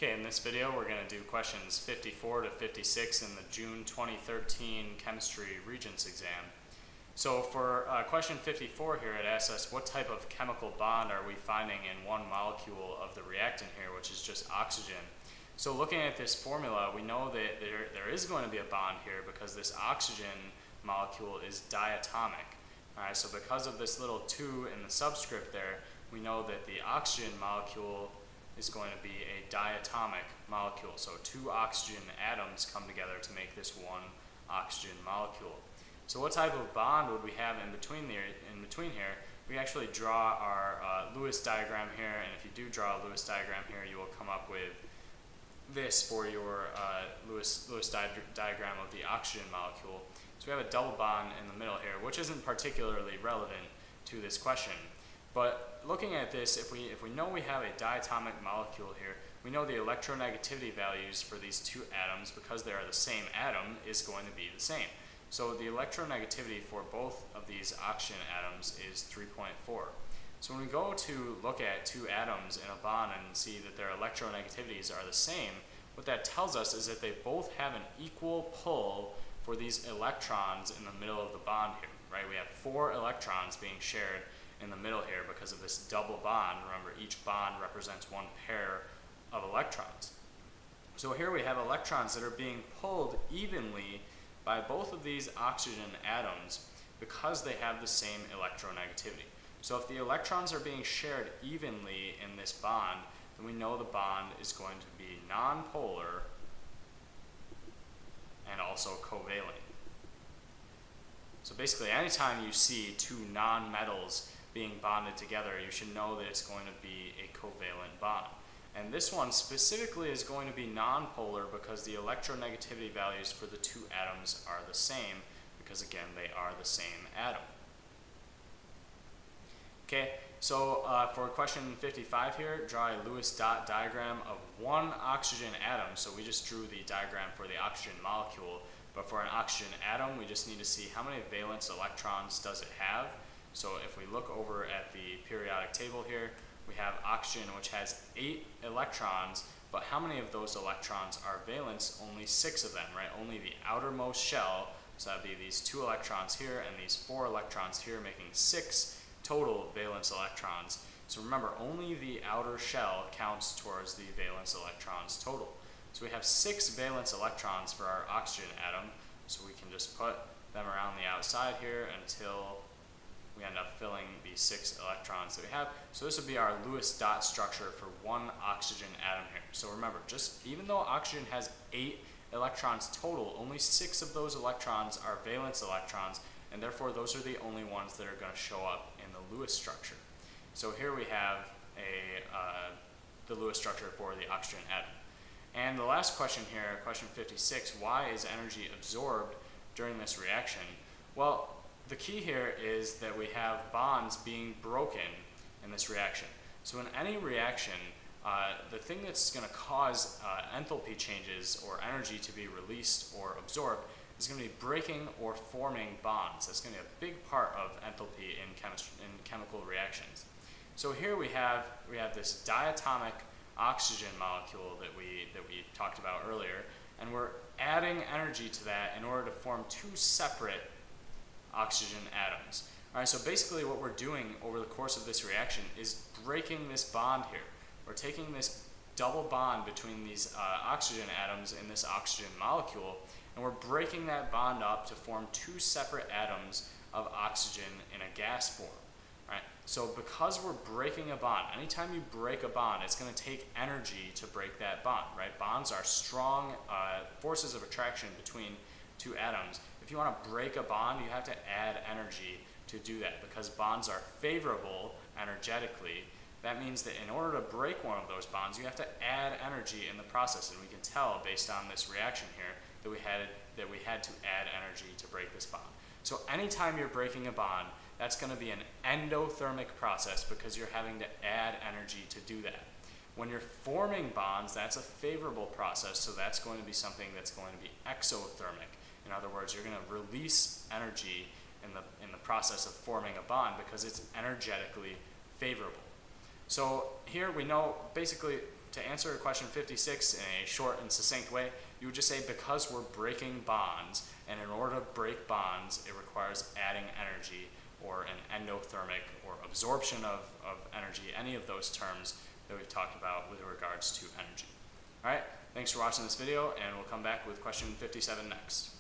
Okay, in this video we're going to do questions 54 to 56 in the June 2013 Chemistry Regents exam. So for question 54 here, it asks us what type of chemical bond are we finding in one molecule of the reactant here, which is just oxygen. So looking at this formula, we know that there is going to be a bond here because this oxygen molecule is diatomic. Alright, so because of this little 2 in the subscript there, we know that the oxygen molecule is going to be a diatomic molecule. So 2 oxygen atoms come together to make this one oxygen molecule. So what type of bond would we have in between here? We actually draw our Lewis diagram here, and if you do draw a Lewis diagram here, you will come up with this for your Lewis diagram of the oxygen molecule. So we have a double bond in the middle here, which isn't particularly relevant to this question. But looking at this, if we know we have a diatomic molecule here, we know the electronegativity values for these 2 atoms, because they are the same atom, is going to be the same. So the electronegativity for both of these oxygen atoms is 3.4. So when we go to look at 2 atoms in a bond and see that their electronegativities are the same, what that tells us is that they both have an equal pull for these electrons in the middle of the bond here, right? We have 4 electrons being shared in the middle here because of this double bond. Remember, each bond represents 1 pair of electrons. So here we have electrons that are being pulled evenly by both of these oxygen atoms because they have the same electronegativity. So if the electrons are being shared evenly in this bond, then we know the bond is going to be nonpolar and also covalent. So basically, anytime you see 2 nonmetals being bonded together, you should know that it's going to be a covalent bond. And this one specifically is going to be nonpolar because the electronegativity values for the 2 atoms are the same, because again, they are the same atom. Okay, so for question 55 here, draw a Lewis dot diagram of 1 oxygen atom. So we just drew the diagram for the oxygen molecule, but for an oxygen atom, we just need to see how many valence electrons does it have. So if we look over at the periodic table here, we have oxygen, which has 8 electrons, but how many of those electrons are valence? Only 6 of them, right? Only the outermost shell, so that would be these 2 electrons here and these 4 electrons here, making 6 total valence electrons. So remember, only the outer shell counts towards the valence electrons total. So we have 6 valence electrons for our oxygen atom, so we can just put them around the outside here until we end up filling the 6 electrons that we have. So this would be our Lewis dot structure for 1 oxygen atom here. So remember, just even though oxygen has 8 electrons total, only 6 of those electrons are valence electrons, and therefore those are the only ones that are going to show up in the Lewis structure. So here we have the Lewis structure for the oxygen atom. And the last question here, question 56, why is energy absorbed during this reaction? Well, the key here is that we have bonds being broken in this reaction. So in any reaction, the thing that's going to cause enthalpy changes or energy to be released or absorbed is going to be breaking or forming bonds. That's going to be a big part of enthalpy in chemical reactions. So here we have this diatomic oxygen molecule that we talked about earlier, and we're adding energy to that in order to form 2 separate oxygen atoms. All right, so basically what we're doing over the course of this reaction is breaking this bond here. We're taking this double bond between these oxygen atoms in this oxygen molecule, and we're breaking that bond up to form 2 separate atoms of oxygen in a gas form. Right? So because we're breaking a bond, anytime you break a bond, it's going to take energy to break that bond. Right? Bonds are strong forces of attraction between 2 atoms. If you want to break a bond, you have to add energy to do that. Because bonds are favorable energetically, that means that in order to break one of those bonds, you have to add energy in the process. And we can tell based on this reaction here that we had to add energy to break this bond. So anytime you're breaking a bond, that's going to be an endothermic process because you're having to add energy to do that. When you're forming bonds, that's a favorable process, so that's going to be something that's going to be exothermic. In other words, you're going to release energy in the process of forming a bond because it's energetically favorable. So here we know basically to answer question 56 in a short and succinct way, you would just say because we're breaking bonds, and in order to break bonds, it requires adding energy or an endothermic or absorption of energy, any of those terms that we've talked about with regards to energy. All right, thanks for watching this video, and we'll come back with question 57 next.